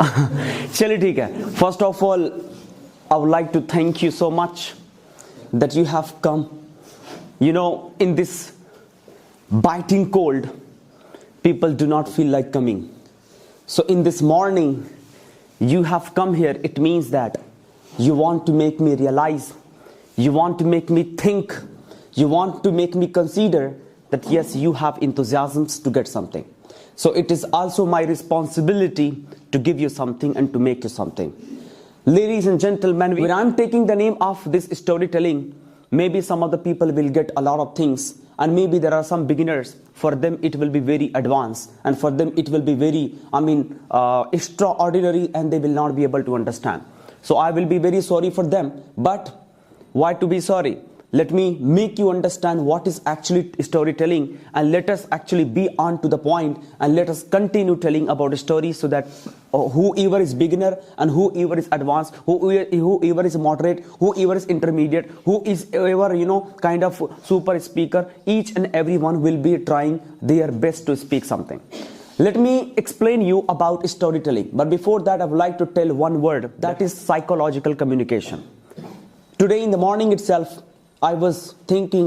चलिए ठीक है. First of all, I would like to thank you so much that you have come. You know, in this biting cold, people do not feel like coming. So in this morning, you have come here. It means that you want to make me realize, you want to make me think, you want to make me consider that yes, you have enthusiasms to get something. So it is also my responsibility to give you something and to make you something. Ladies and gentlemen, when I'm taking the name of this storytelling, maybe some of the people will get a lot of things, and maybe there are some beginners. For them it will be very advanced, and for them it will be very, extraordinary, and they will not be able to understand. So I will be very sorry for them. But why to be sorry? Let me make you understand what is actually storytelling, and let us actually be on to the point, and let us continue telling about a story, so that whoever is beginner and whoever is advanced, whoever is moderate, whoever is intermediate, who is ever kind of super speaker, each and everyone will be trying their best to speak something. Let me explain you about storytelling, but before that I would like to tell one word, that is psychological communication. Today in the morning itself, I was thinking,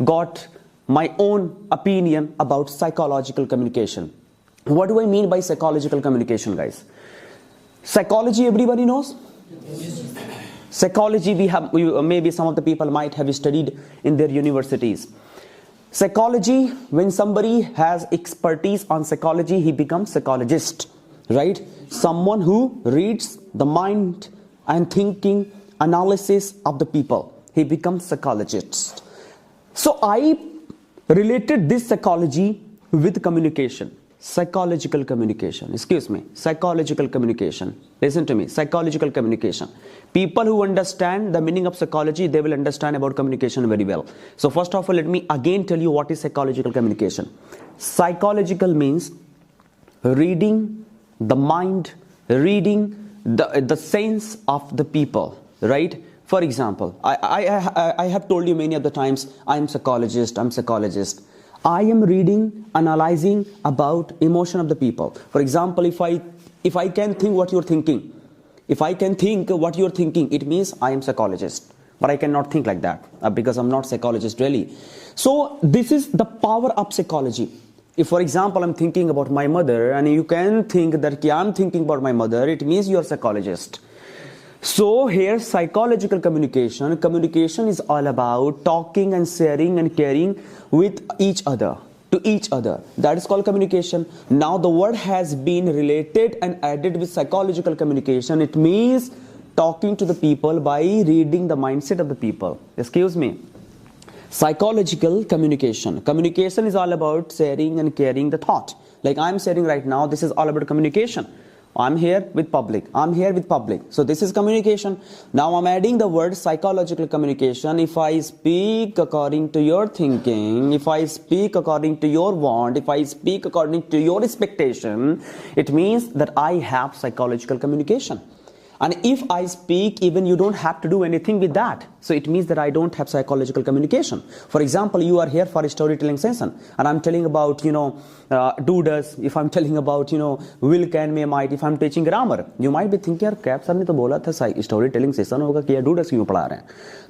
got my own opinion about psychological communication. What do I mean by psychological communication, guys? Psychology, everybody knows? Yes. Psychology, maybe some of the people might have studied in their universities. Psychology, when somebody has expertise on psychology, he becomes psychologist, right? Someone who reads the mind and thinking analysis of the people. He becomes psychologist. So I related this psychology with communication. Psychological communication. Psychological communication. Listen to me. Psychological communication. People who understand the meaning of psychology, they will understand about communication very well. So first of all, let me again tell you what is psychological communication. Psychological means reading the mind, reading the sense of the people, right? For example, I have told you many of the times, I am psychologist. I am reading, analyzing about emotion of the people. For example, if I can think what you're thinking, it means I am psychologist. But I cannot think like that because I'm not psychologist really. So this is the power of psychology. If for example, I'm thinking about my mother, and you can think that I'm thinking about my mother, it means you're a psychologist. So here psychological communication is all about talking and sharing and caring with each other, to each other. That is called communication. Now the word has been related and added with psychological communication. It means talking to the people by reading the mindset of the people. Excuse me. Psychological communication. Communication is all about sharing and caring the thought. Like I'm sharing right now, this is all about communication. I'm here with public. So this is communication. Now I'm adding the word psychological communication. If I speak according to your thinking, if I speak according to your want, if I speak according to your expectation, it means that I have psychological communication. And if I speak, even you don't have to do anything with that. So it means that I don't have psychological communication. For example, you are here for a storytelling session, and I'm telling about, do does, if I'm telling about, will, can, may, might, if I'm teaching grammar, you might be thinking, यार cap sir ने तो बोला था storytelling session होगा कि do does क्यों पढ़ा रहे हैं?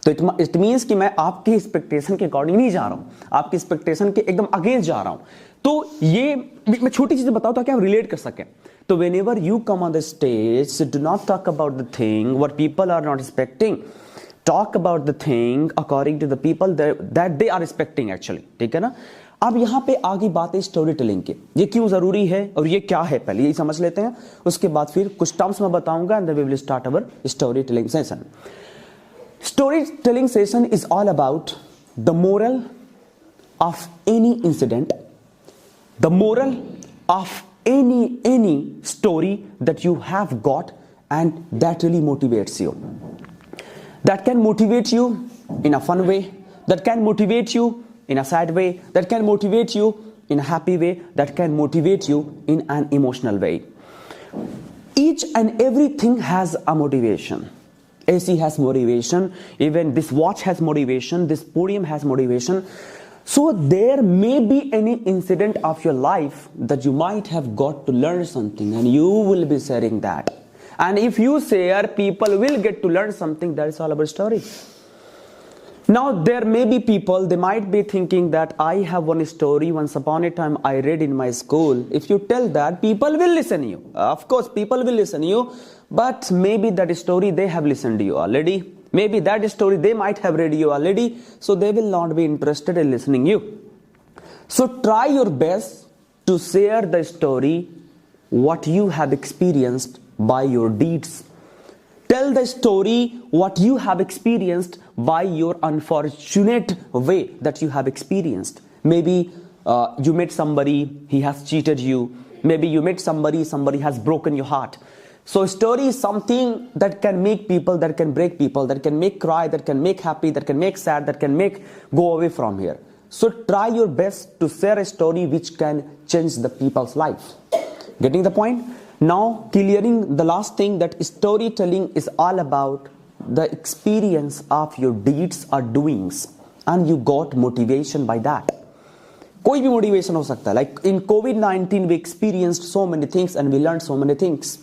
तो it means कि मैं आपकी expectation के according नहीं जा रहा हूँ, आपकी expectation के एकदम against जा रहा हूँ. तो ये मैं छोटी चीजें बताऊँ ताकि आप relate कर सकें. So whenever you come on the stage, so do not talk about the thing what people are not expecting. Talk about the thing according to the people that they are expecting actually. ठीक है ना? अब यहाँ पे आगे बात है story telling की. ये क्यों जरूरी है और ये क्या है, पहले ये समझ लेते हैं. उसके बाद फिर कुछ टर्म्स मैं बताऊंगा, and then we will start our story telling session. Story telling session is all about the moral of any incident, the moral of any story that you have got, and that really motivates you. That can motivate you in a fun way, that can motivate you in a sad way, that can motivate you in a happy way, that can motivate you in an emotional way. Each and everything has a motivation. AC has motivation, even this watch has motivation, this podium has motivation. So there may be any incident of your life that you might have got to learn something, and you will be sharing that. And if you share, people will get to learn something. That is all about story. Now there may be people, they might be thinking that I have one story once upon a time I read in my school. If you tell that, people will listen to you. Of course people will listen to you, but maybe that story they have listened to you already. Maybe that story they might have read you already, so they will not be interested in listening you. So try your best to share the story what you have experienced by your deeds. Tell the story what you have experienced by your unfortunate way that you have experienced. Maybe you met somebody, he has cheated you. Maybe you met somebody has broken your heart. So story is something that can make people, that can break people, that can make cry, that can make happy, that can make sad, that can make go away from here. So try your best to share a story which can change the people's life. Getting the point? Now clearing the last thing, that storytelling is all about the experience of your deeds or doings, and you got motivation by that. कोई भी motivation हो सकता है. Like in COVID-19 we experienced so many things and we learned so many things.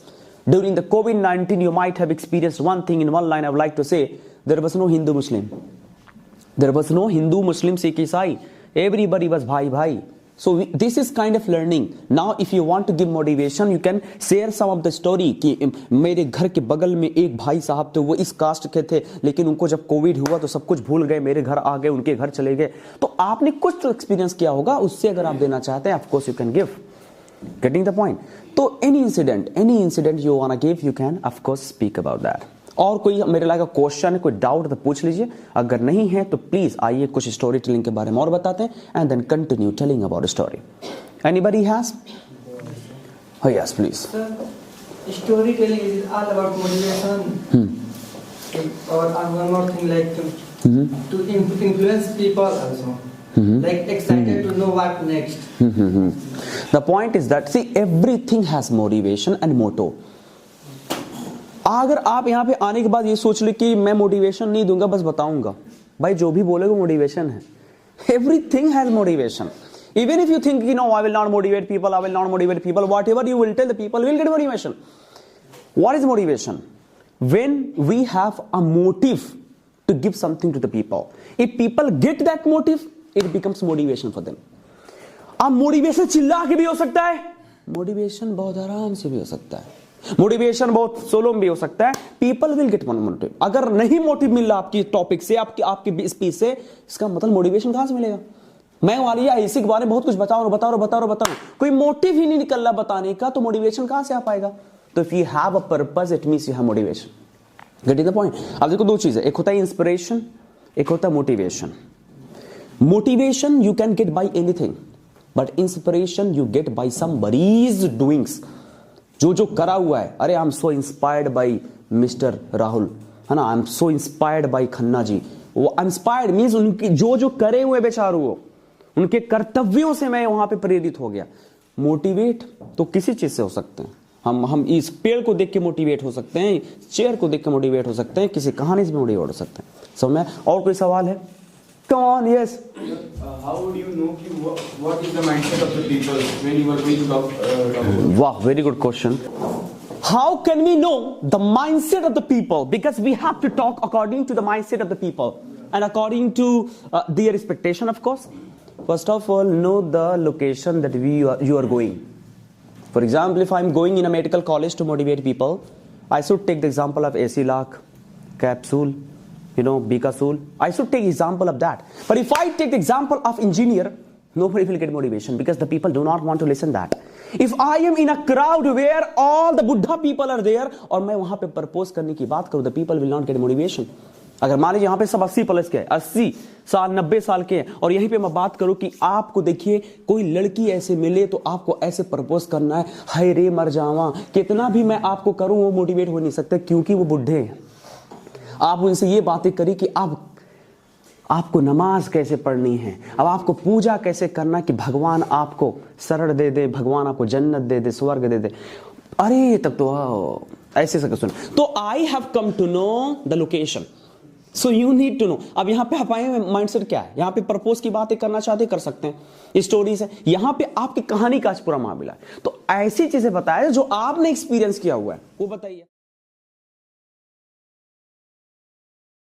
During the COVID-19 you might have experienced one thing. In one line I would like to say, there was no Hindu Muslim. There was no Hindu Muslim Sikh Isai. Everybody was bhai. So this is kind of learning. Now if you want to give motivation, you can share some of the story कि मेरे घर के बगल में एक भाई साहब थे, वो इस कास्ट के थे, लेकिन उनको जब कोविड हुआ तो सब कुछ भूल गए, मेरे घर आ गए, उनके घर चले गए. तो आपने कुछ तो एक्सपीरियंस किया होगा, उससे अगर आप देना चाहते हैं, of course you can give. Getting the point? तो any incident you wanna give, you can of course speak about that. और कोई मेरे लायक क्वेश्चन है, कोई डाउट तो पूछ लीजिए. अगर नहीं है तो प्लीज आइए कुछ स्टोरी टेलिंग के बारे में और बताते हैं, and then continue telling about story. Anybody has? Oh yes, please. Storytelling is all about motivation. Or one more thing, like to influence people also. Like excited to know what next. The point is that see, everything has motivation and motto. अगर आप यहाँ पे आने के बाद ये सोच ले कि मैं मोटिवेशन नहीं दूंगा, बस बताऊंगा, भाई जो भी बोलेगा मोटिवेशन है. Everything has motivation. Even if you think, you know, I will not motivate people, whatever you will tell, the people will get motivation. What is motivation? When we have a motive to give something to the people. If people get that motive, it becomes motivation for them. अब motivation चिल्ला के भी हो सकता है, motivation बहुत आराम से भी हो सकता है, मोटिवेशन बहुत सोलो में भी हो सकता है. People will get motive. अगर नहीं मोटिव मिल रहा आपकी टॉपिक से, आपकी स्पीच से, इसका मतलब मोटिवेशन कहां से मिलेगा? मैं वाली इसी के बारे में बहुत कुछ बताऊं, कोई मोटिव ही नहीं निकल रहा बताने का, तो मोटिवेशन कहां से आ पाएगा? तो if you have a purpose, it means you have motivation. Getting the point? अब देखो दो चीजें, एक होता है इंस्पिरेशन, एक होता है motivation. Motivation you can get by anything, but inspiration you get by somebody's doings. जो करा हुआ है. अरे I am so inspired by mister Rahul, है ना, I am so inspired by Khanna ji. वो इंस्पायर्ड मींस उनकी जो करे हुए बेचारू, वो उनके कर्तव्यों से मैं वहां पे प्रेरित हो गया. मोटिवेट तो किसी चीज से हो सकते हैं. हम इस पेड़ को देख के मोटिवेट हो सकते हैं, चेयर को देख के मोटिवेट हो सकते हैं, किसी कहानी से मोटिवेट हो सकते हैं. समझ में? और कोई सवाल है? Come on, yes. How would you know what is the mindset of the people when you are doing talk? Wow, very good question. How can we know the mindset of the people? Because we have to talk according to the mindset of the people and according to their expectation, of course. First of all, know the location that you are going. For example, if I'm going in a medical college to motivate people, I should take the example of AC Lak, Capsule, you know, Bikasul. I should take example of that. But if I take the example of engineer, nobody will get motivation because the people do not want to listen that. If I am in a crowd where all the Buddha people are there और मैं वहां पे propose करने की बात करूं, the people will not get motivation. अगर मान लीजिए यहाँ पे सब 80 प्लस के, 80 साल 90 साल के, और यहीं पे मैं बात करूं कि आपको देखिए कोई लड़की ऐसे मिले तो आपको ऐसे प्रपोज करना है, हाय रे मर जावा, कितना भी मैं आपको करूं वो मोटिवेट हो नहीं सकते क्योंकि वो बुढ़े हैं. आप उनसे ये बातें करी कि आपको नमाज कैसे पढ़नी है, अब आपको पूजा कैसे करना कि भगवान आपको शरण दे दे, भगवान आपको जन्नत दे दे, स्वर्ग दे दे. अरे तब तो ऐसे सुन. तो I have come to know the location. So you need to know. अब यहां पे आप आए माइंडसेट क्या है, यहां पे पर्पस की बातें करना चाहते कर सकते हैं, स्टोरीज है, यहां पे आपकी कहानी का पूरा मामला है। तो ऐसी चीजें बताए जो आपने एक्सपीरियंस किया हुआ है वो बताइए।